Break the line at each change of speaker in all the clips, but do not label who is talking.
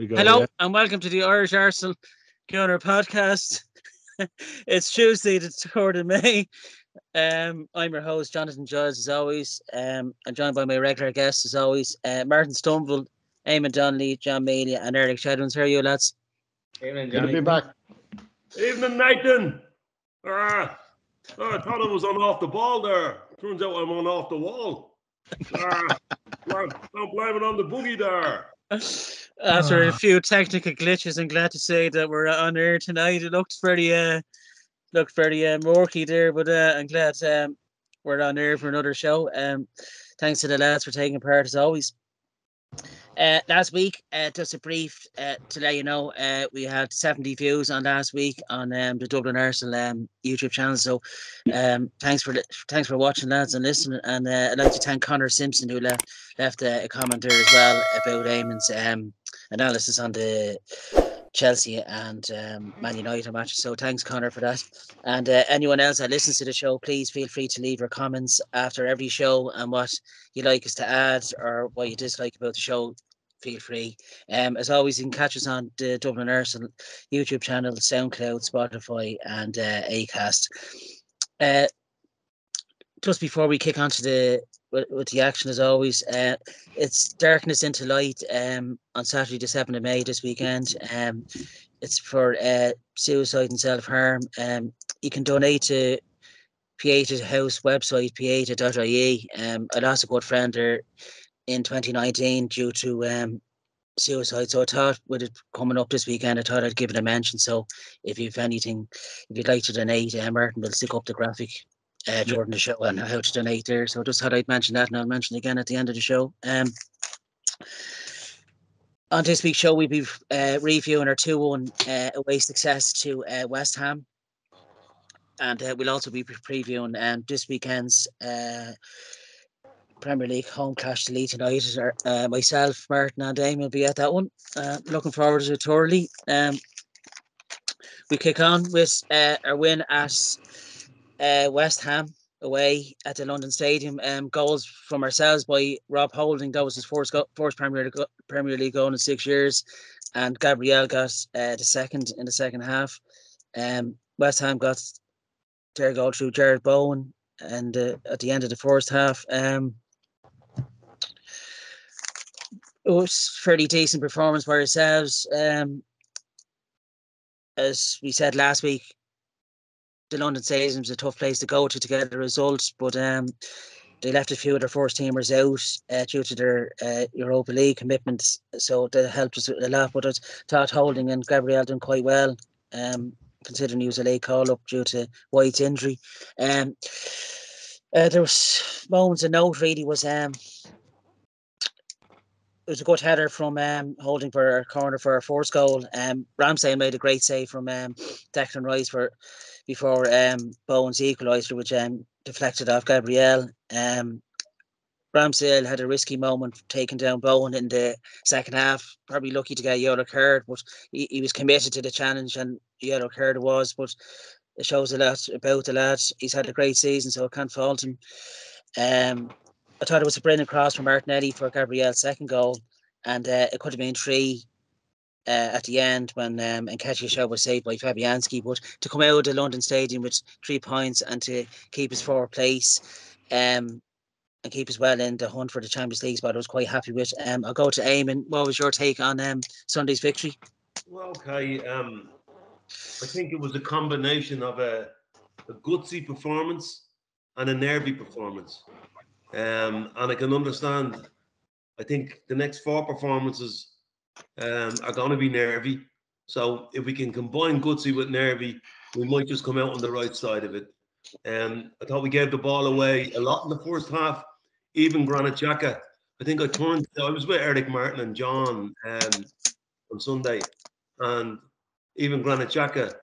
go.
Hello
Yeah.
and welcome to the Irish Arsenal GOONER podcast. It's Tuesday, the 3rd of May. I'm your host, Jonathan Giles, as always. I'm joined by my regular guests, as always, Martin Stumble, Eamon Donnelly, John Mealy, and Eric Shadwins. How are you, lads?
Evening,
Good to
Johnny.
be back.
Evening, Nathan. I thought I was on off the ball there. Turns out I'm on off the wall. Don't blame it on the boogie there.
After a few technical glitches, I'm glad to say that we're on air tonight. It looked very murky there, but I'm glad we're on air for another show. Thanks to the lads for taking part, as always. Last week, just a brief to let you know, we had 70 views on last week on the Dublin Arsenal YouTube channel. So, thanks for watching, lads, and listening. And I'd like to thank Connor Simpson, who left a comment there as well about Eamon's analysis on the Chelsea and Man United matches. So thanks, Connor, for that. And anyone else that listens to the show, please feel free to leave your comments after every show and what you like us to add or what you dislike about the show. Feel free. As always, you can catch us on the Dublin Arsenal YouTube channel, SoundCloud, Spotify, and ACAST. Just before we kick on to with the action, as always, it's Darkness into Light on Saturday the 7th of May this weekend. It's for suicide and self-harm. You can donate to Pieta's House website, pieta.ie. I lost a good friend there in 2019 due to suicide, so I thought with it coming up this weekend, I thought I'd give it a mention. So if you've anything, if you'd like to donate, Martin will stick up the graphic during the show and how to donate there. So I just thought I'd mention that, and I'll mention it again at the end of the show. On this week's show, we'll be reviewing our 2-1 away success to West Ham. And we'll also be previewing this weekend's Premier League home clash to Leeds United. Myself, Martin, and Damien will be at that one. Looking forward to it thoroughly. We kick on with our win at West Ham away at the London Stadium. Goals from ourselves by Rob Holding. That was his first Premier League goal in 6 years, and Gabriel got the second in the second half. West Ham got their goal through Jared Bowen, and at the end of the first half, it was fairly decent performance by ourselves. As we said last week, the London Stadium is a tough place to go to get a result, but they left a few of their first teamers out due to their Europa League commitments, so that helped us a lot. But I thought Holding and Gabriel done quite well, considering he was a late call up due to White's injury. There was moments of note. Really was it was a good header from Holding for our corner for our first goal. Ramsdale made a great save from Declan Rice before Bowen's equaliser, which deflected off Gabriel. Ramsdale had a risky moment taking down Bowen in the second half. Probably lucky to get a yellow card, but he was committed to the challenge, and the yellow card it was. But it shows a lot about the lad. He's had a great season, so I can't fault him. I thought it was a brilliant cross from Martinelli for Gabriel's second goal, and it could have been 3 at the end when Nketiah's shot was saved by Fabianski. But to come out of the London Stadium with 3 points and to keep his 4th place and keep us well in the hunt for the Champions League spot, I was quite happy with. I'll go to Eamon. What was your take on Sunday's victory?
Well, okay. I think it was a combination of a gutsy performance and a nervy performance. And I can understand, I think the next 4 performances are going to be nervy. So if we can combine gutsy with nervy, we might just come out on the right side of it. I thought we gave the ball away a lot in the first half. Even Granit Xhaka, I think I was with Eric Martin and John on Sunday, and even Granit Xhaka,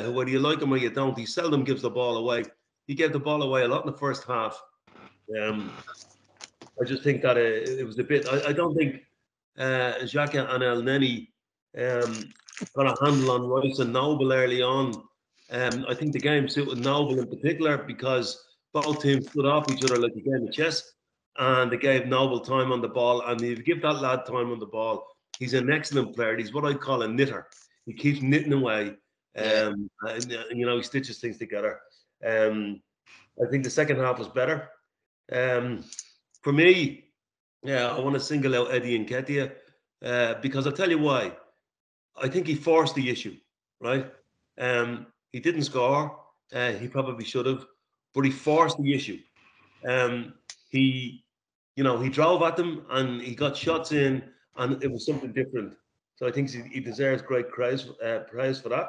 who, whether you like him or you don't, he seldom gives the ball away. He gave the ball away a lot in the first half. I just think that it was a bit. I don't think Xhaka and El Neni got a handle on Rice and Noble early on. I think the game suited Noble in particular because both teams stood off each other like a game of chess, and they gave Noble time on the ball. And if you give that lad time on the ball, He's an excellent player. He's what I call a knitter. He keeps knitting away. And, you know, he stitches things together. I think the second half was better. For me, I want to single out Eddie Nketiah because I'll tell you why. I think he forced the issue, right? He didn't score. He probably should have, but he forced the issue. He, you know, he drove at them and he got shots in, and it was something different. So I think he deserves great praise for that.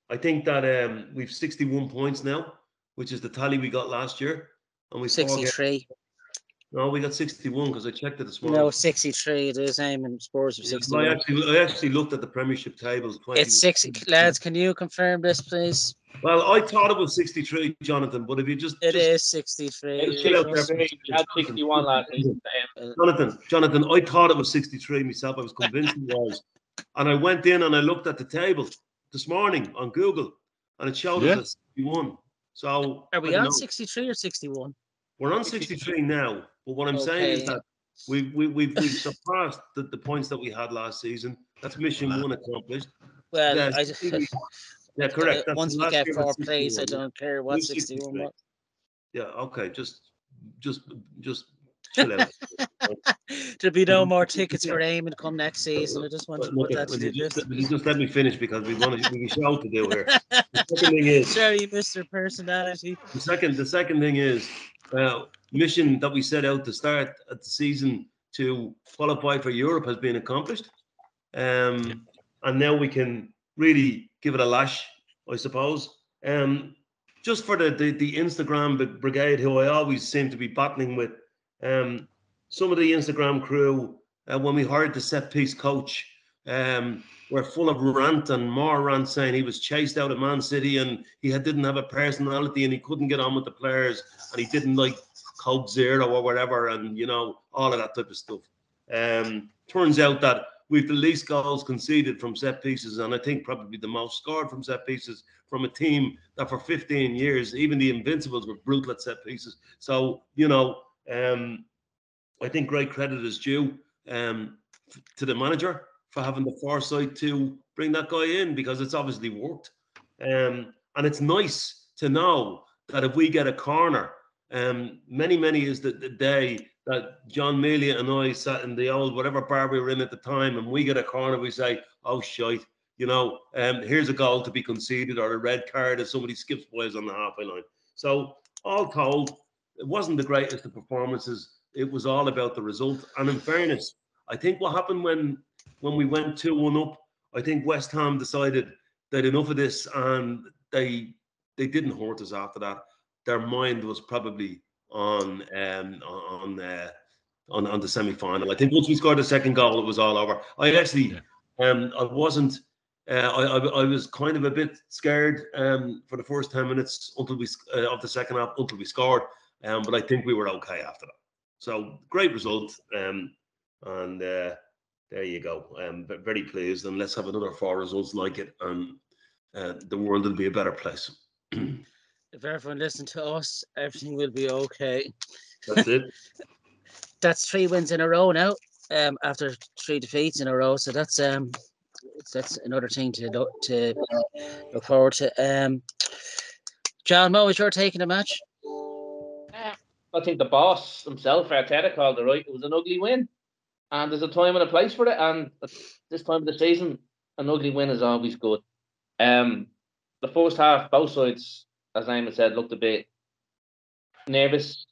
I think that we've 61 points now, which is the tally we got last year, and we
63.
No, we got 61 because I checked it this morning.
No, 63. The same in Spurs of 61.
I actually looked at the Premiership tables.
It's 60. Lads, can you confirm this, please?
Well, I thought it was 63, Jonathan, but if you
It is 63.
It's 63. We had 61 last season.
Jonathan, I thought it was 63 myself. I was convinced it was. And I went in and I looked at the table this morning on Google, and it showed us at 61. So
are we on 63 or 61?
We're on 63 now. But what I'm saying is that we've surpassed the points that we had last season. That's mission one accomplished.
Well,
yeah, correct. That's
once we get 4 plays, I don't care what 61 was.
Yeah, okay, just chill out.
There'll be no more tickets for Eamon come next season. I just want to put that to the list.
Just let me finish because we have a show to do here. The second thing is,
sorry, Mr. Personality.
The second thing is mission that we set out to start at the season to qualify for Europe has been accomplished, and now we can really give it a lash, I suppose. Just for the Instagram brigade, who I always seem to be battling with, some of the Instagram crew, when we hired the set piece coach, were full of rant and more rant, saying he was chased out of Man City and he didn't have a personality and he couldn't get on with the players and he didn't like Coke Zero or whatever, and you know, all of that type of stuff. Turns out that we've the least goals conceded from set pieces, and I think probably the most scored from set pieces from a team that for 15 years, even the Invincibles were brutal at set pieces. So, you know, I think great credit is due to the manager for having the foresight to bring that guy in, because it's obviously worked. And it's nice to know that if we get a corner, many is the day that John Melia and I sat in the old whatever bar we were in at the time, and we get a corner, we say, oh shite, you know, here's a goal to be conceded or a red card if somebody skips boys on the halfway line. So all told, it wasn't the greatest of performances. It was all about the result. And in fairness, I think what happened when we went 2-1 up, I think West Ham decided that enough of this, and they didn't hurt us after that. Their mind was probably on the semi-final. I think once we scored the second goal, it was all over. I actually, I wasn't. I was kind of a bit scared for the first 10 minutes until we of the second half until we scored. But I think we were okay after that. So great result. And there you go. Very pleased. And let's have another 4 results like it, and the world will be a better place.
If everyone listens to us, everything will be okay.
That's it.
That's 3 wins in a row now. After 3 defeats in a row, so that's another thing to look forward to. John, what was your take in the match?
I think the boss himself, Arteta, called it right. It was an ugly win, and there's a time and a place for it. And at this time of the season, an ugly win is always good. The first half, both sides, as Eamon said, looked a bit nervous.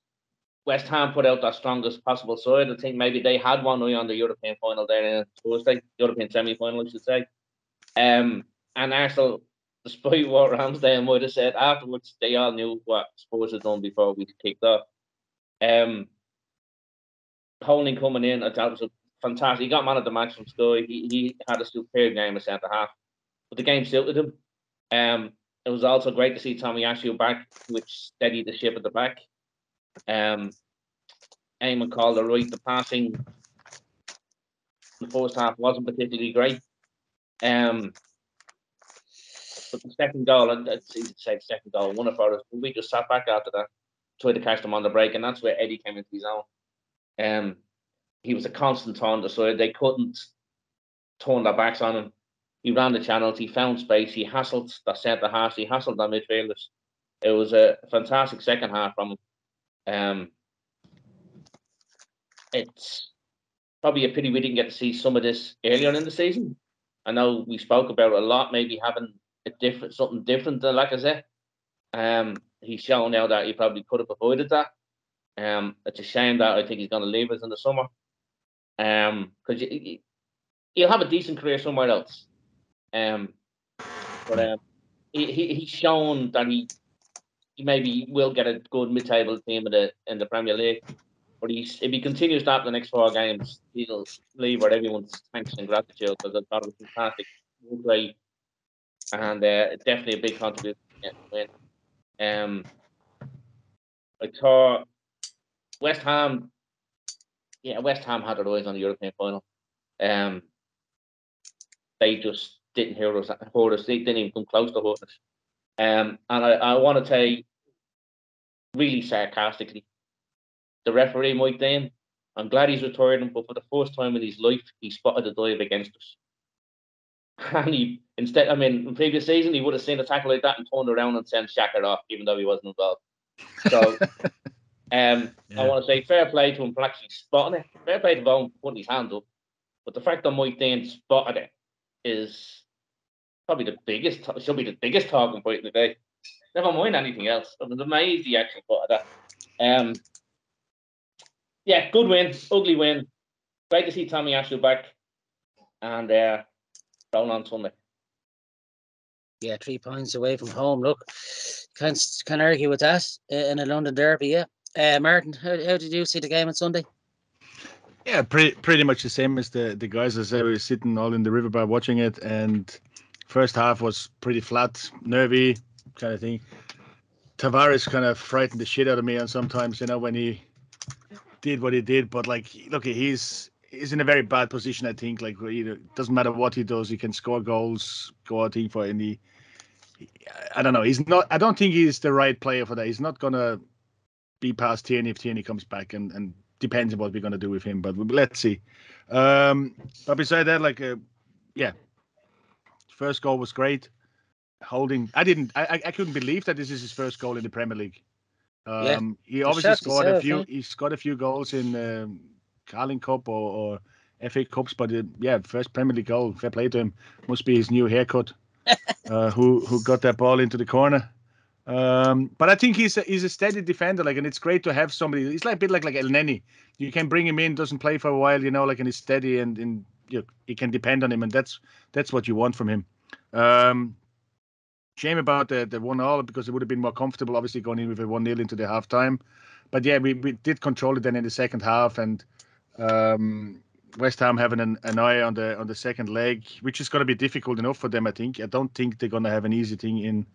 West Ham put out their strongest possible side. I think maybe they had one eye on the European final there in Thursday, European semi-final, I should say. And Arsenal, despite what Ramsdale might have said afterwards, they all knew what Spurs had done before we kicked off. Holding coming in, I thought it was a fantastic. He got man of the match from Sky. He had a superb game at centre half, but the game suited him. It was also great to see Tommy Ashley back, which steadied the ship at the back. Eamon called it right. The passing in the first half wasn't particularly great. But the second goal, and it's easy to say the second goal, one of ours, we just sat back after that, tried to catch them on the break, and that's where Eddie came into his own. he was a constant on the side. They couldn't turn their backs on him. He ran the channels. He found space. He hassled the centre half. He hassled the midfielders. It was a fantastic second half from him. It's probably a pity we didn't get to see some of this earlier in the season. I know we spoke about it a lot, maybe having something different than Lacazette. He's shown now that he probably could have avoided that. It's a shame that I think he's going to leave us in the summer. Because he'll have a decent career somewhere else. But he's shown that he maybe will get a good mid-table team in the Premier League. But if he continues that the next 4 games, he'll leave with everyone's thanks and gratitude, because I thought it was fantastic, great, and definitely a big contribution to win. I thought West Ham had their eyes on the European final. They just didn't hurt us. They didn't even come close to hurting us. And I want to say, really sarcastically, the referee, Mike Dean, I'm glad he's retired, but for the first time in his life, he spotted a dive against us. And in previous season, he would have seen a tackle like that and turned around and sent Shaka off, even though he wasn't involved. So, I want to say fair play to him for actually spotting it. Fair play to Vaughan for putting his hand up. But the fact that Mike Dean spotted it is probably should be the biggest talking point in the day. Never mind anything else. I was amazed he actually spotted that. Yeah, good win, ugly win. Great to see Tommy Ashley back, and roll on Sunday.
Yeah, 3 points away from home. Look, can't argue with that in a London derby. Yeah, Martin, how did you see the game on Sunday?
Yeah, pretty much the same as the guys. As I was sitting all in the riverbar watching it, and first half was pretty flat, nervy kind of thing. Tavares kind of frightened the shit out of me, and sometimes when he did what he did, but look, he's in a very bad position. I think it doesn't matter what he does, he can score goals, go out for any. I don't know. He's not. I don't think he's the right player for that. He's not gonna be past Tierney if Tierney comes back, and depends on what we're gonna do with him. But let's see. But beside that, first goal was great. Holding. I couldn't believe that this is his first goal in the Premier League. He obviously scored a few. He scored a few goals in Carling Cup or FA Cups, but first Premier League goal. Fair play to him. Must be his new haircut. Who got that ball into the corner? But I think he's a steady defender. And it's great to have somebody. He's a bit like El Neni. You can bring him in, doesn't play for a while, and he's steady, and you can depend on him, and that's what you want from him. Shame about the 1-1, because it would have been more comfortable, obviously, going in with a 1-0 into the half time. But yeah, we did control it then in the second half, and West Ham having an eye on the second leg, which is going to be difficult enough for them, I think. I don't think they're going to have an easy thing in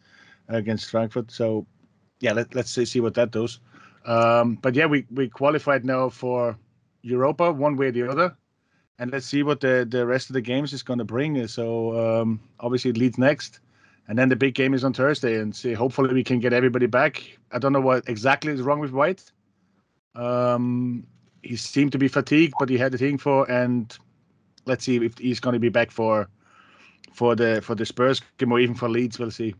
against Frankfurt. So yeah, let's see what that does. But yeah, we qualified now for Europa one way or the other, and let's see what the rest of the games is going to bring. So obviously it leads next. And then the big game is on Thursday, and see. Hopefully we can get everybody back. I don't know what exactly is wrong with White. He seemed to be fatigued, but he had the thing for. And let's see if he's going to be back for the Spurs game, or even for Leeds. We'll see.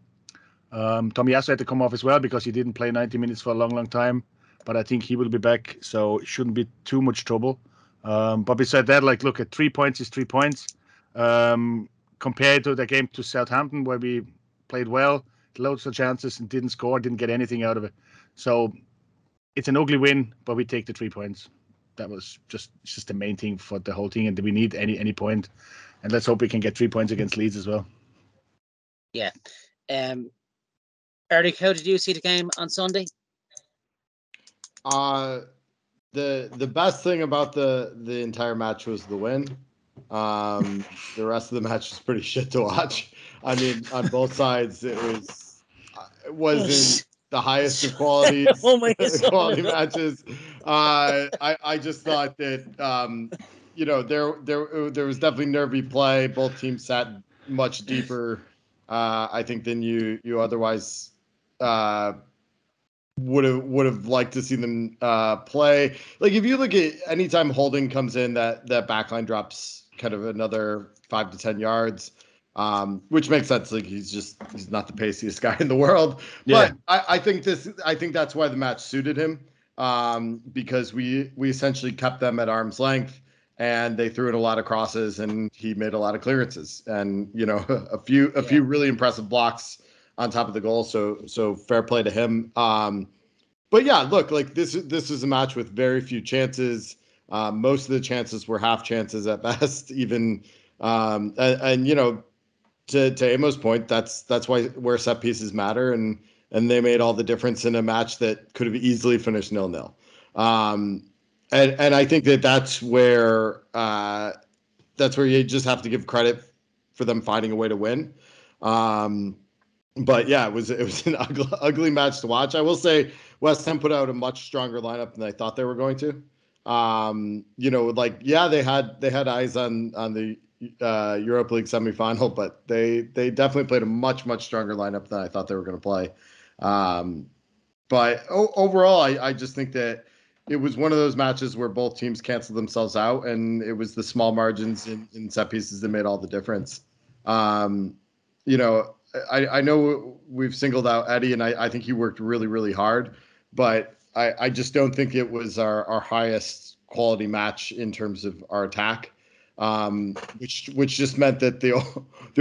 Tomiyasu had to come off as well, because he didn't play 90 minutes for a long time. But I think he will be back, so it shouldn't be too much trouble. But beside that, look, at 3 points is 3 points. Compared to the game to Southampton, where we played well, loads of chances, and didn't score, didn't get anything out of it. So it's an ugly win, but we take the 3 points. That was just the main thing for the whole thing, and we need any point. And let's hope we can get 3 points against Leeds as well.
Yeah. Eric, how did you see the game on Sunday?
The best thing about the entire match was the win. The rest of the match was pretty shit to watch. I mean, on both sides, it wasn't the highest of quality matches. I just thought that there was definitely nervy play. Both teams sat much deeper, I think, than you otherwise would have liked to see them play. Like if you look at anytime Holding comes in, that backline drops kind of another 5 to 10 yards, which makes sense. Like he's not the paciest guy in the world.
Yeah.
But I think that's why the match suited him, because we essentially kept them at arm's length. And they threw in a lot of crosses, and he made a lot of clearances, and a few really impressive blocks on top of the goal. So fair play to him. But yeah, look, like this is a match with very few chances. Most of the chances were half chances at best. Even and to Amo's point, that's where set pieces matter, and they made all the difference in a match that could have easily finished 0-0. And I think that's where you just have to give credit for them finding a way to win. But yeah, it was an ugly match to watch. I will say West Ham put out a much stronger lineup than I thought they were going to. They had eyes on the Europa League semifinal, but they definitely played a much stronger lineup than I thought they were going to play. But overall, I just think that it was one of those matches where both teams canceled themselves out, and it was the small margins in set pieces that made all the difference. I know we've singled out Eddie, and I think he worked really, really hard, but I just don't think it was our highest quality match in terms of our attack, which just meant that the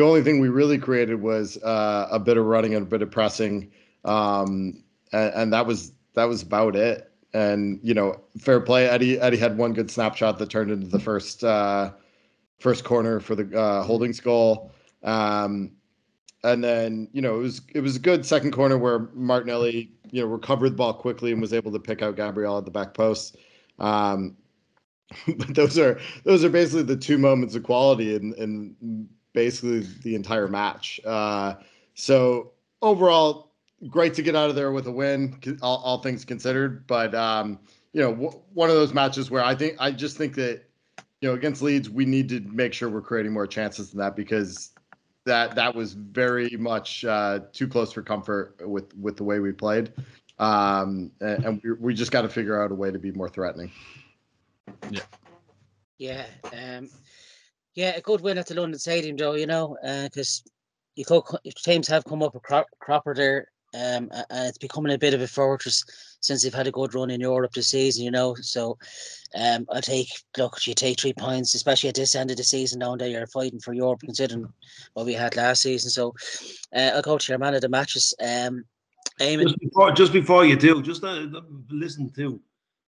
only thing we really created was a bit of running and a bit of pressing, and that was about it. And fair play. Eddie had one good snapshot that turned into the first corner for the Holdings goal. And then it was a good second corner where Martinelli recovered the ball quickly and was able to pick out Gabriel at the back post. But those are basically the two moments of quality in basically the entire match. So overall, great to get out of there with a win, all things considered. But one of those matches where I just think that against Leeds, we need to make sure we're creating more chances than that, because that was very much too close for comfort with the way we played, and we just got to figure out a way to be more threatening.
Yeah, a good win at the London Stadium, though. Because teams have come up a cropper there. And it's becoming a bit of a fortress since they've had a good run in Europe this season, So you take 3 points, especially at this end of the season, now that you're fighting for Europe, considering what we had last season. So I'll go to your man of the matches. Eamon.
Just before you do, just listen to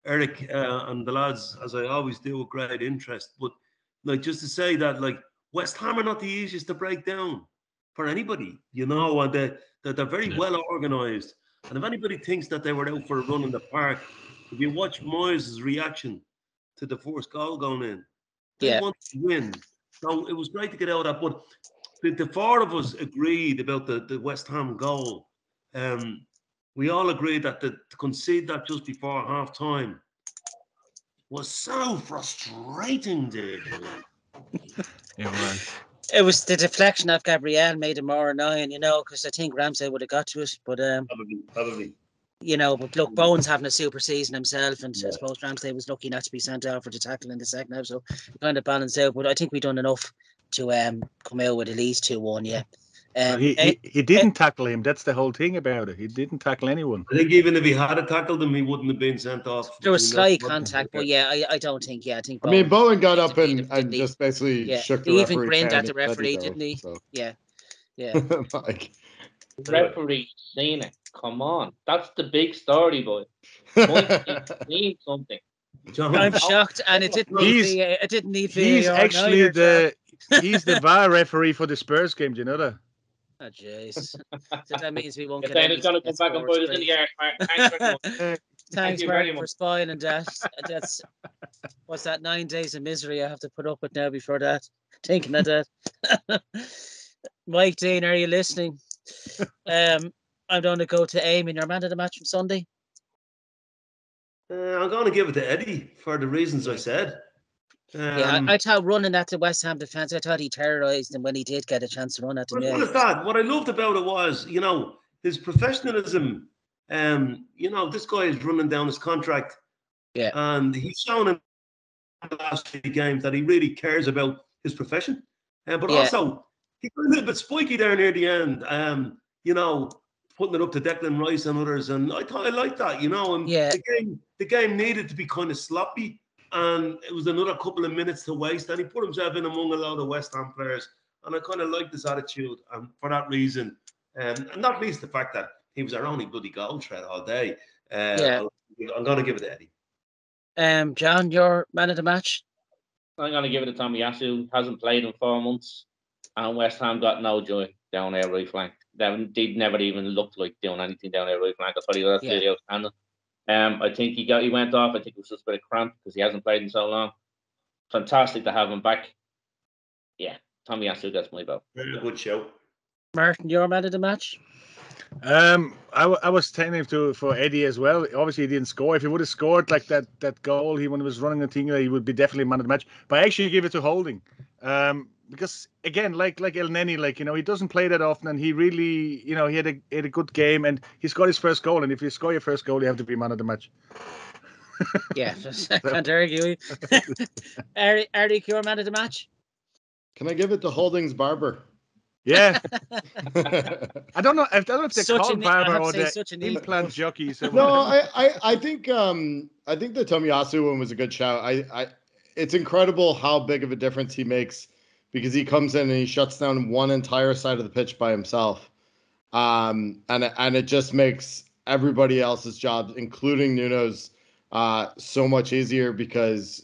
Eric and the lads, as I always do, with great interest. But just to say that West Ham are not the easiest to break down for anybody, and they're very well organised. And if anybody thinks that they were out for a run in the park, if you watch Moyes' reaction to the first goal going in, they want to win. So it was great to get out of that. But the four of us agreed about the West Ham goal. We all agreed that to concede that just before half time was so frustrating, dude.
It was.
It was the deflection of Gabriel made it more annoying, because I think Ramsey would have got to it. But
probably.
But look, Bowen's having a super season himself, and I suppose Ramsey was lucky not to be sent out for the tackle in the second half, so kind of balanced out. But I think we've done enough to come out with at least 2-1. Yeah.
He didn't tackle him. That's the whole thing about it. He didn't tackle anyone.
I think even if he had tackled him, he wouldn't have been sent off.
There was slight contact, but I don't think. I think.
Bowen got up and just basically shook the referee.
He even grinned at the referee, didn't he? So. Yeah.
Referee seen it. Come on, that's the big story, boy. Mean something.
I'm shocked, and it didn't need VAR.
He's actually he's the VAR referee for the Spurs game. Do you know that?
Oh, jeez. So that means we won't get
any going to come back and put us in the yard.
Thanks, Mark, for spoiling that. That's what's that? 9 days of misery I have to put up with now before that. Thinking of that. Mike Dean, are you listening? I'm going to go to Amy. Your man of the match from Sunday.
I'm going to give it to Eddie for the reasons I said.
I thought running at the West Ham defence, I thought he terrorised them when he did get a chance to run at them.
What I loved about it was, his professionalism This guy is running down his contract.
Yeah.
And he's shown in the last 3 games that he really cares about his profession. But also, he got a little bit spiky there near the end, putting it up to Declan Rice and others. And I thought I liked that, And the game needed to be kind of sloppy. And it was another couple of minutes to waste. And he put himself in among a lot of West Ham players. And I kind of liked his attitude. And for that reason, and not least the fact that he was our only bloody goal threat all day. I'm going to give it to Eddie.
John, your man of the match?
I'm going to give it to Tommy Yasu. Hasn't played in 4 months. And West Ham got no joy down there right flank. They never even looked like doing anything down there right flank. I thought he was really outstanding. I think he went off. I think it was just a bit of cramp because he hasn't played in so long. Fantastic to have him back. Yeah, Tommy Yasu, that's my vote.
Very good show.
Martin, your man of the match?
I was tending for Eddie as well. Obviously, he didn't score. If he would have scored like that goal, when he was running the thing, he would be definitely man of the match. But I actually give it to Holding, because again, like El Neni, he doesn't play that often, and he really, he had a good game, and he scored his first goal. And if you score your first goal, you have to be man of the match.
Yeah, I can't argue. Eric, your man of the match?
Can I give it to Holding's barber?
Yeah. I don't know if they're called barber or the implant jockey.
No, I think the Tomiyasu one was a good shout. It's incredible how big of a difference he makes, because he comes in and he shuts down one entire side of the pitch by himself. And it just makes everybody else's job, including Nuno's, so much easier, because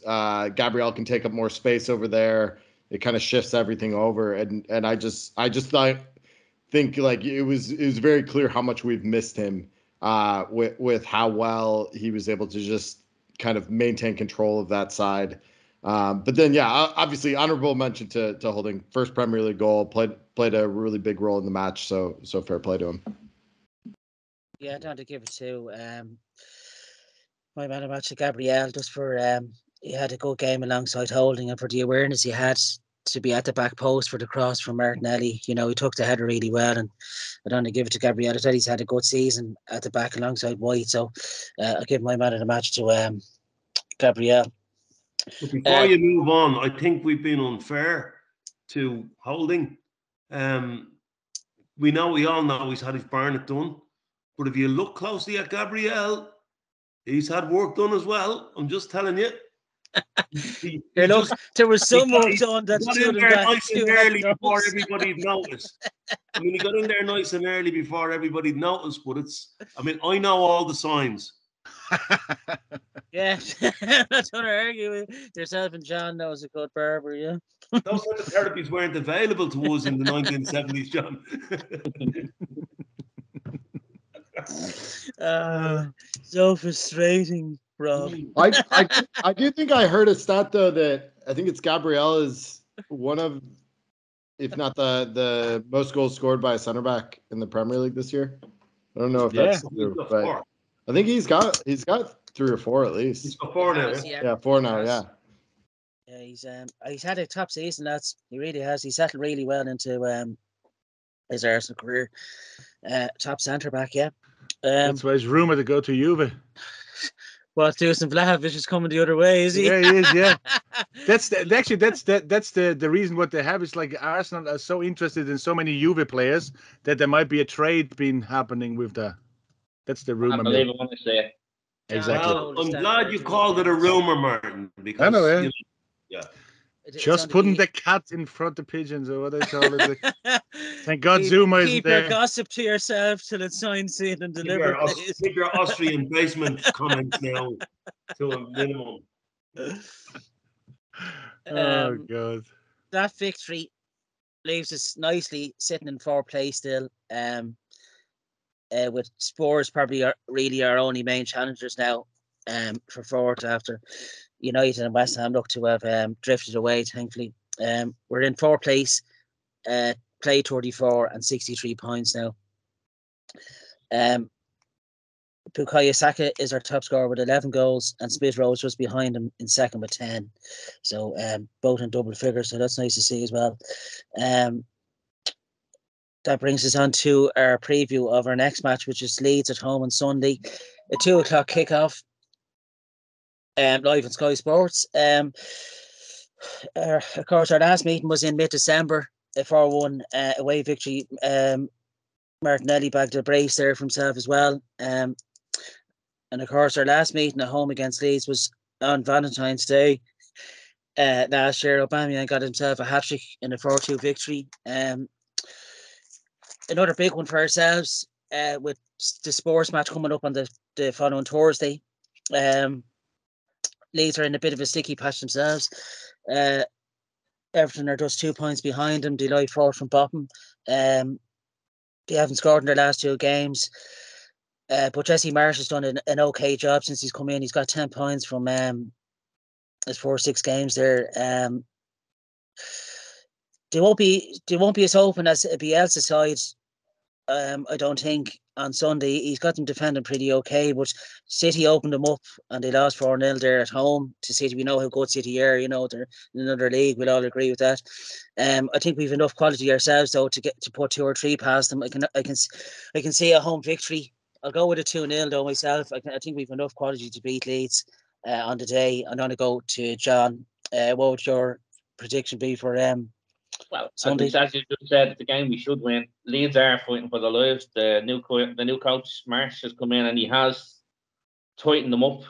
Gabriel can take up more space over there. It kind of shifts everything over, and I just think like it was very clear how much we've missed him with how well he was able to just kind of maintain control of that side. But then obviously honorable mention to Holding. First Premier League goal, played a really big role in the match, so fair play to him.
Yeah, I had to give it to my man of the match, to Gabriel, just for he had a good game alongside Holding, and for the awareness he had to be at the back post for the cross from Martinelli. He took the header really well, and I don't want to give it to Gabriel. I thought he's had a good season at the back alongside White, so I'll give my man of the match to Gabriel.
But before you move on, I think we've been unfair to Holding. We all know he's had his Barnet done, but if you look closely at Gabriel, he's had work done as well. I'm just telling you.
There was some work done. That's
got in there nice and early before everybody noticed. He got in there nice and early before everybody noticed. But I know all the signs.
Yeah, I'm not going to argue with yourself, and John knows a good barber. Yeah,
those kind of therapies weren't available to us in the 1970s, John.
So frustrating, Rob.
I do think I heard a stat though that I think it's Gabriel is one of, if not the most goals scored by a center back in the Premier League this year. I don't know if that's true, but I think he's got 3 or 4 at least.
He's got 4 now.
Yeah, 4 now. Yeah.
Yeah, he's had a top season. He really has. He settled really well into his Arsenal career. Top centre back. Yeah.
That's why he's rumoured to go to Juve.
Well, Dusan Vlahovic is coming the other way, is he?
Yeah, he is. Yeah, that's the reason what they have is like Arsenal are so interested in so many Juve players that there might be a trade being happening with that. That's the rumor.
I believe it when I say it.
Exactly.
Well, I'm glad you called it a rumor, Martin, because
I know,
yeah.
Just putting the cat in front of pigeons, or what they call it. Thank God Zuma isn't there.
Keep your gossip to yourself till it's signed, sealed, and delivered.
Keep your Austrian basement comments now to a minimum.
Oh God!
That victory leaves us nicely sitting in 4th place still. With Spurs probably really our only main challengers now. For 4th after United and West Ham look to have drifted away, thankfully. We're in 4th place, play 34 and 63 points now. Bukayo Saka is our top scorer with 11 goals, and Smith Rowe is just behind him in 2nd with 10. So both in double figures, so that's nice to see as well. that brings us on to our preview of our next match, which is Leeds at home on Sunday, a 2:00 kickoff, live on Sky Sports. Of course, our last meeting was in mid-December, a 4-1 away victory. Martinelli bagged a brace there for himself as well. And of course, our last meeting at home against Leeds was on Valentine's Day last year. Aubameyang got himself a hat-trick in a 4-2 victory. Another big one for ourselves with the sports match coming up on the following Thursday. Leeds are in a bit of a sticky patch themselves. Everton are just 2 points behind them. They lie fourth from bottom. They haven't scored in their last 2 games. But Jesse Marsh has done an okay job since he's come in. He's got 10 points from his 4-6 games there. They won't be as open as Bielsa's side. I don't think on Sunday. He's got them defending pretty okay, but City opened them up and they lost 4-0 there at home to City. We know how good City are. You know, they're in another league. We'll all agree with that. I think we've enough quality ourselves though to get to put 2 or 3 past them. I can see a home victory. I'll go with a 2-0 though myself. I think we've enough quality to beat Leeds on the day. I'm going to go to John. What would your prediction be for
Well,
Sunday?
as you just said, the game we should win. Leeds are fighting for their lives. The new coach Marsh has come in and he has tightened them up.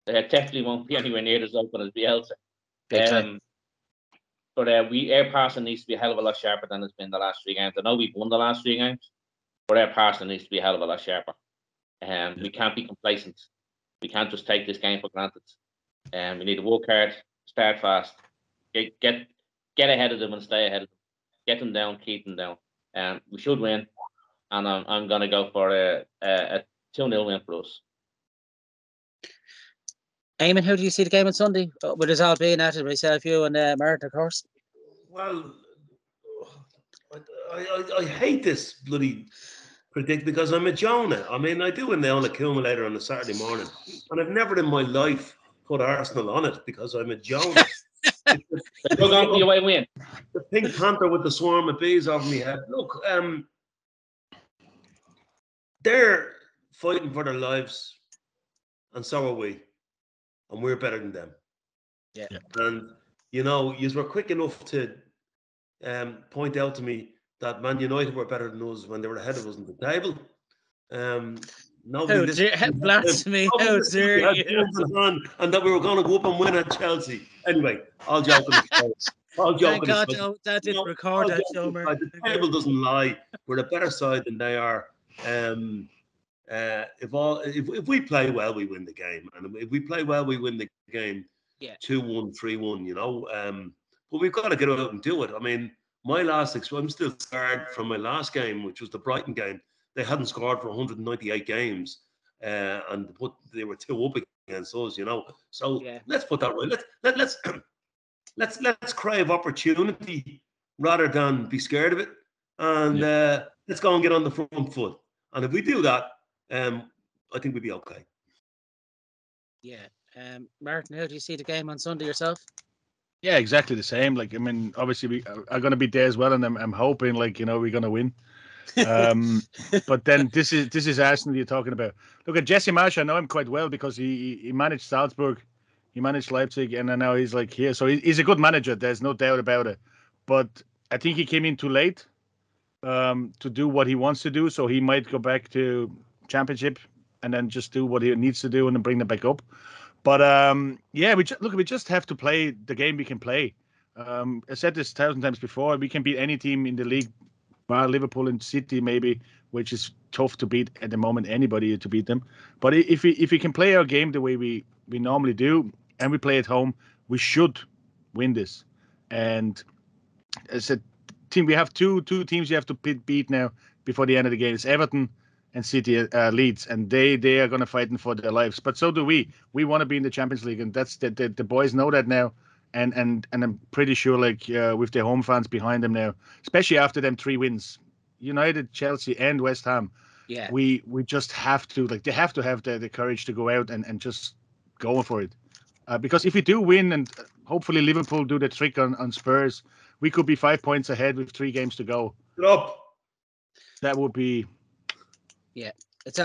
They definitely won't be anywhere near as open as Bielsa. But our passing needs to be a hell of a lot sharper than it's been the last 3 games. I know we've won the last 3 games, but our passing needs to be a hell of a lot sharper. We can't be complacent. We can't just take this game for granted. We need to work hard, start fast, get ahead of them and stay ahead of them. Get them down, keep them down. We should win, and I'm going to go for a 2-0 win for us.
Eamon, how do you see the game on Sunday? With us all being at it, myself, you and Martin, of course.
Well, I hate this bloody predict because I'm a Jonah. I mean, I do in the accumulator on a Saturday morning, and I've never in my life put Arsenal on it because I'm a Jonah.
We're going for your way win.
The Pink Panther with the swarm of bees over me head. Look, they're fighting for their lives, and so are we. And we're better than them.
Yeah.
And, you know, you were quick enough to point out to me that Man United were better than us when they were ahead of us on the table. Nobody
blasphemy! How dare you?
And that we were going to go up and win at Chelsea. Anyway, all joking aside.
Thank God that didn't record that show,
The table doesn't lie. We're a better side than they are. If we play well, we win the game, and if we play well, we win the game. 2-1, 3-1. You know, but we've got to get out and do it. I mean, my last I'm still scarred from my last game, which was the Brighton game. They hadn't scored for 198 games, and they were 2 up against us. You know, so let's put that right. Let's crave opportunity rather than be scared of it, and let's go and get on the front foot. And if we do that, I think we'll be okay.
Yeah. Martin, how do you see the game on Sunday yourself?
Yeah, exactly the same. Like, I mean, obviously we are going to be there as well, and I'm hoping, like, you know, we're going to win. But then this is Arsenal you're talking about. Look at Jesse Marsh. I know him quite well because he managed Salzburg, he managed Leipzig, and now he's like here. So he's a good manager. There's no doubt about it. But I think he came in too late to do what he wants to do. So he might go back to Championship and then just do what he needs to do and then bring them back up. But we just have to play the game we can play. I said this 1,000 times before. We can beat any team in the league, bar Liverpool and City maybe, which is tough to beat at the moment. Anybody to beat them. But if we can play our game the way we normally do, and we play at home, we should win this. And as I said, we have two teams you have to beat now before the end of the game. It's Everton and City, Leeds, and they are going to fight for their lives. But so do we. We want to be in the Champions League, and that's the boys know that now. And I'm pretty sure, like with their home fans behind them now, especially after them 3 wins, United, Chelsea, and West Ham.
Yeah,
we just have to, like, they have to have the courage to go out and just go for it. Because if we do win, and hopefully Liverpool do the trick on Spurs, we could be 5 points ahead with 3 games to go.
Get up.
That would be.
Yeah. It's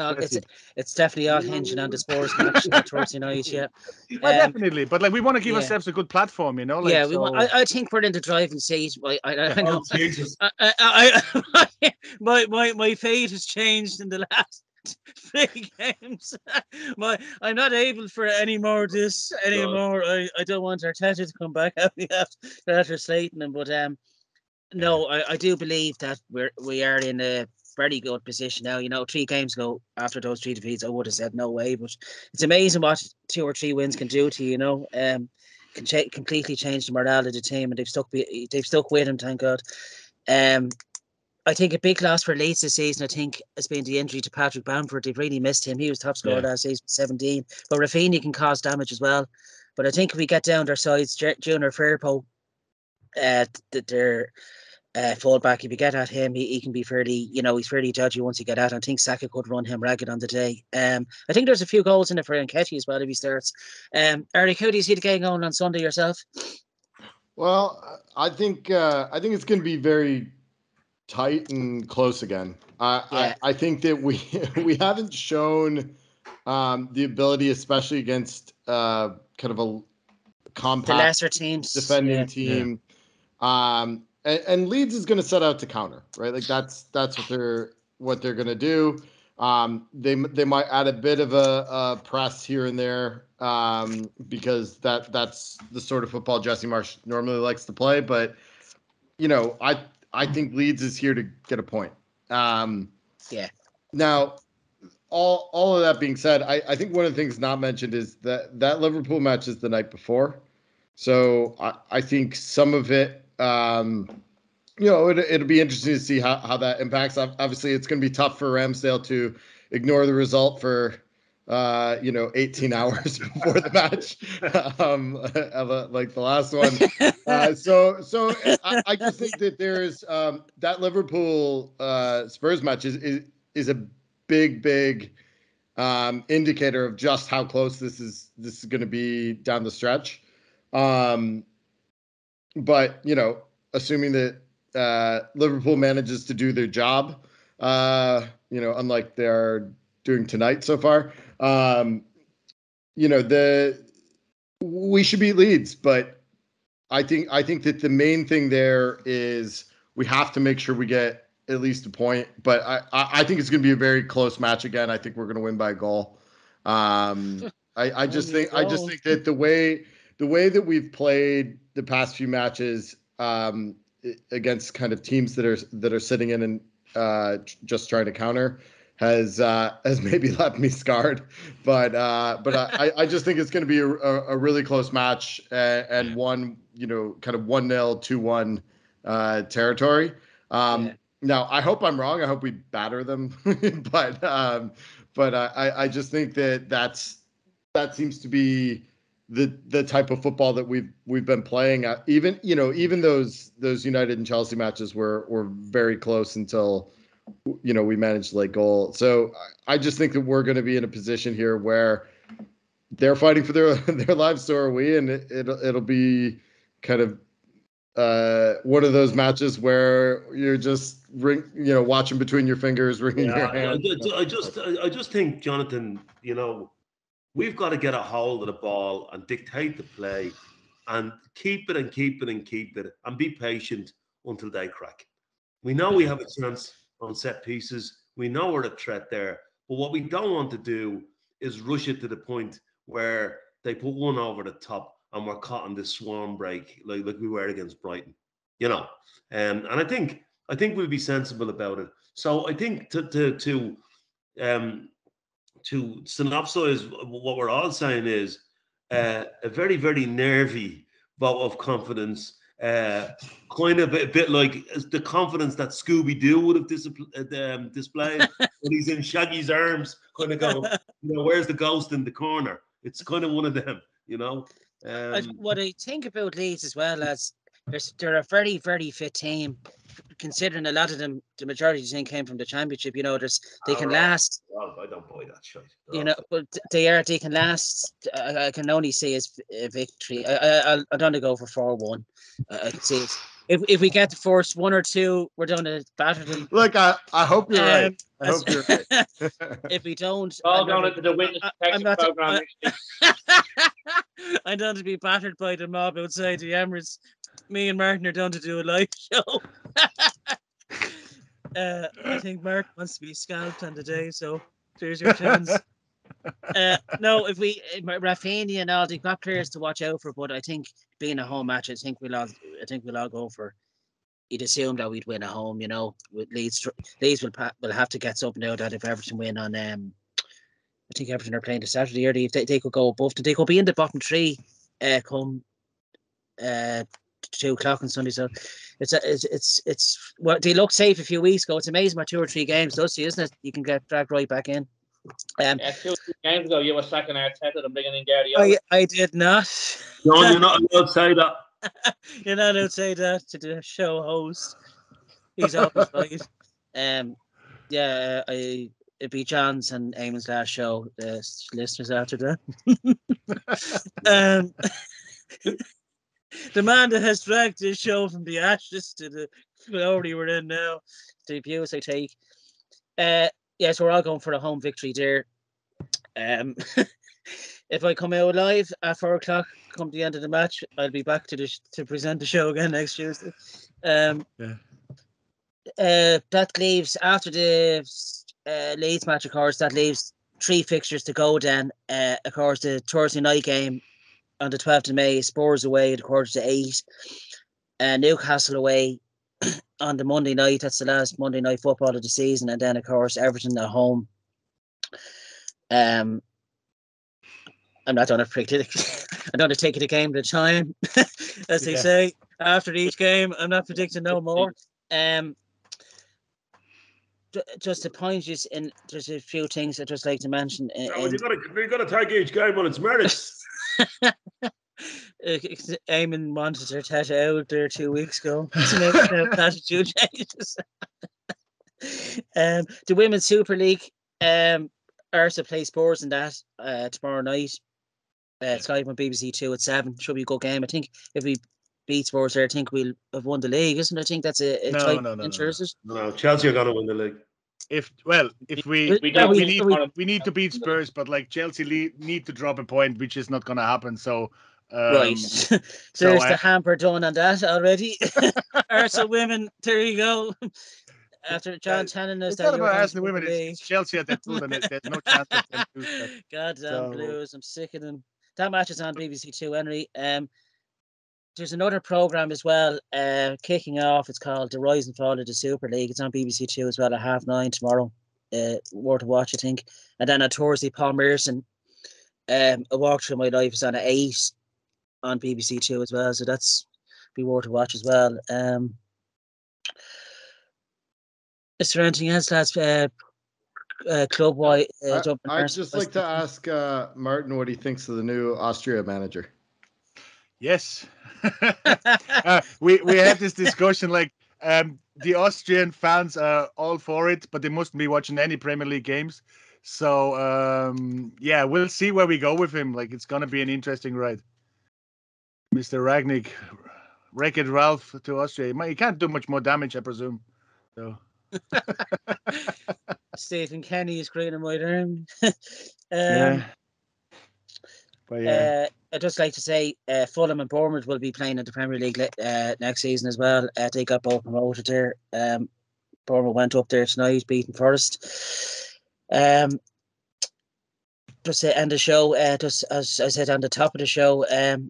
definitely all hinging on the Spurs match on Thursday night. Yeah,
definitely. But like, we want to give ourselves a good platform, you know. Like,
yeah, we want. I think we're in the driving seat. I know.
Oh, Jesus.
My fate has changed in the last 3 games. I'm not able for any more of this anymore. I don't want Arteta to come back after slating him, but no, I do believe that we are in a very good position now. You know, 3 games ago, after those 3 defeats, I would have said no way. But it's amazing what 2 or 3 wins can do to you. You know, can completely change the morale of the team, and they've stuck with him. Thank God. I think a big loss for Leeds this season, I think, has been the injury to Patrick Bamford. They've really missed him. He was top scorer last season, 17. But Rafinha can cause damage as well. But I think if we get down their sides, GOONER, Firpo, their fullback, if you get at him, he can be fairly, he's fairly dodgy once you get at him. I think Saka could run him ragged on the day. I think there's a few goals in it for Nketiah as well if he starts. Eric, how do you see the game going on Sunday yourself?
Well, I think it's going to be very tight and close again. I think that we haven't shown the ability, especially against kind of a compact,
the lesser teams,
defending team. And Leeds is going to set out to counter, right? Like that's what they're going to do. They might add a bit of a press here and there because that's the sort of football Jesse Marsch normally likes to play. But I think Leeds is here to get a point. Now, all of that being said, I think one of the things not mentioned is that Liverpool match is the night before. So I think some of it, it'll be interesting to see how that impacts. Obviously, it's going to be tough for Ramsdale to ignore the result for 18 hours before the match, like the last one. So I just think that there's that Liverpool Spurs match is a big indicator of just how close this is going to be down the stretch. But assuming that Liverpool manages to do their job, unlike they're doing tonight so far, we should beat Leeds. But I think that the main thing there is we have to make sure we get at least a point. But I think it's going to be a very close match again. I think we're going to win by a goal. I just think that the way that we've played the past few matches against kind of teams that are sitting in and just trying to counter has maybe left me scarred. But I just think it's going to be a really close match and one kind of 1-0, 2-1 territory. Now I hope I'm wrong. I hope we batter them, but I just think that seems to be the type of football that we've been playing. Even those United and Chelsea matches were very close until we managed to lay goal. So I just think that we're going to be in a position here where they're fighting for their lives, so are we, and it'll be kind of one of those matches where you're just watching between your fingers, wringing your hands.
I just think, Jonathan, we've got to get a hold of the ball and dictate the play and keep it and be patient until they crack. We know we have a chance on set pieces. We know we're a threat there. But what we don't want to do is rush it to the point where they put one over the top and we're caught in this swarm break like we were against Brighton. And I think we'll be sensible about it. So I think to synopsize what we're all saying is a very, very nervy vote of confidence, kind of a bit like the confidence that Scooby-Doo would have displayed when he's in Shaggy's arms, kind of going, where's the ghost in the corner? It's kind of one of them,
What I think about Leeds as well as they're a very, very fit team, considering a lot of them, the majority of the team came from the Championship. They can last.
Well, I don't buy that shit.
But they can last. I can only say it's a victory. I don't go for 4-1. I can see it. if we get the first 1 or 2, we're done to batter them.
Look, I hope you're right. I hope you're right.
If we don't,
all going into the witness protection program.
I'm done to be battered by the mob outside the Emirates. Me and Martin are done to do a live show. I think Mark wants to be scalped on the day, so there's your chance. No, if we Rafinha and all, they've got players to watch out for, but I think being a home match, I think we'll all go for. You'd assume that we'd win at home, you know. With Leeds will have to get something out of that if Everton win on. I think Everton are playing the Saturday early. If they could go above, they could be in the bottom 3 come 2 o'clock on Sunday. So it's well, they looked safe a few weeks ago. It's amazing what 2 or 3 games does to you, isn't it? You can get dragged right back in.
2 or 3 games ago, you were sacking Arteta and bringing in Guardiola.
I did not.
John, you're not allowed to say that.
You're not allowed to say that to the show host. He's always right. Yeah, it'd be John's and Eamon's last show. The listeners after that. The man that has dragged this show from the ashes to the glory we're in now. The abuse I take. Yes, we're all going for a home victory there. If I come out alive at 4 o'clock, come the end of the match, I'll be back to present the show again next Tuesday. That leaves, after the Leeds match, of course, that leaves 3 fixtures to go then. Of course, the Thursday night game on the 12th of May, Spurs away at 7:45. Newcastle away on the Monday night. That's the last Monday night football of the season. And then, of course, Everton at home. I'm not going to predict it. I'm going to take it a game at a time, as they say. After each game, I'm not predicting no more. Just to point you in, there's a few things I'd just like to mention.
You've got to take each game on its merits.
Eamon wanted her Teta out there 2 weeks ago to make attitude changes. The Women's Super League, Arsenal play Spurs in that tomorrow night. It's live on BBC 2 at 7. Should be a good game. I think if we beat Spurs there, I think we'll have won the league, isn't it? I think that's a
No, Chelsea are going to win the league.
If we need to beat Spurs, but like Chelsea need to drop a point, which is not going to happen. So
right, there's the hamper done on that already. Arsenal women, there you go. After John telling us that
about Arsenal women, it's Chelsea at that pool, and there's no chance of them losing that.
Goddamn Blues! I'm sick of them. That match is on BBC 2, Henry. There's another programme as well, kicking off. It's called The Rise and Fall of the Super League. It's on BBC 2 as well at 9:30 tomorrow. Worth a watch, I think. And then on Thursday, Paul Merson, A Walk Through My Life is on at 8 on BBC 2 as well. So that's be worth a watch as well. Is there anything else, lads? Club-wide?
I'd just like to ask Martin what he thinks of the new Austria manager.
Yes. We had this discussion, like the Austrian fans are all for it, but they mustn't be watching any Premier League games. So we'll see where we go with him. Like, it's gonna be an interesting ride. Mr. Ragnick, Wreck-It Ralph to Austria. He can't do much more damage, I presume. So
Stephen Kenny is great in my term. I'd just like to say Fulham and Bournemouth will be playing in the Premier League next season as well. They got both promoted there. Bournemouth went up there tonight, beating Forest. Just to end the show, just as I said on the top of the show,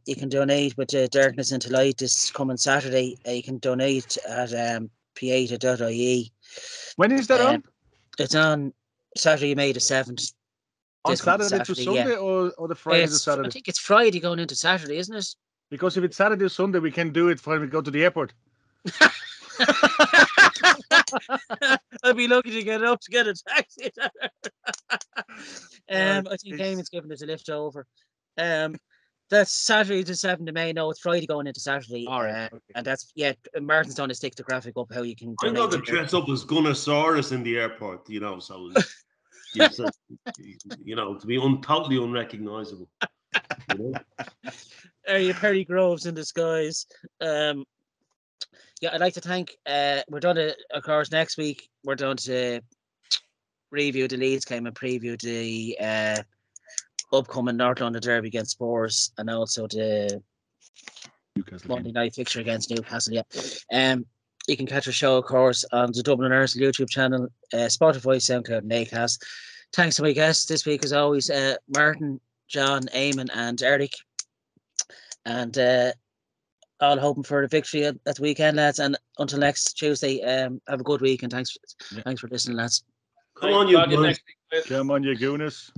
you can donate with Darkness into Light this coming Saturday. You can donate at pieta.ie.
When is that on?
It's on Saturday, May the 7th.
On Saturday to Sunday, or the Friday to Saturday?
I think it's Friday going into Saturday, isn't it?
Because if it's Saturday or Sunday, we can do it when we go to the airport.
I'd be lucky to get up to get a taxi. I think Eamon's giving us a lift over. That's Saturday to 7th of May. No, it's Friday going into Saturday.
All right. Okay.
And that's, Martin's going to stick the graphic up how you can
I'm going to dress up as Gunnersaurus in the airport, so to be totally unrecognizable.
Are you Perry Groves in disguise? Yeah, I'd like to thank. We're done to, of course, next week. We're done to review the Leeds game and preview the upcoming North London derby against Spurs, and also the Monday night fixture against Newcastle. Yeah. You can catch our show, of course, on the Dubliners YouTube channel, Spotify, SoundCloud, and ACAST. Thanks to my guests this week, as always, Martin, John, Eamon, and Eric. And all hoping for a victory at the weekend, lads. And until next Tuesday, have a good week, and thanks for listening, lads.
Come on, you
Come on, you Gooners.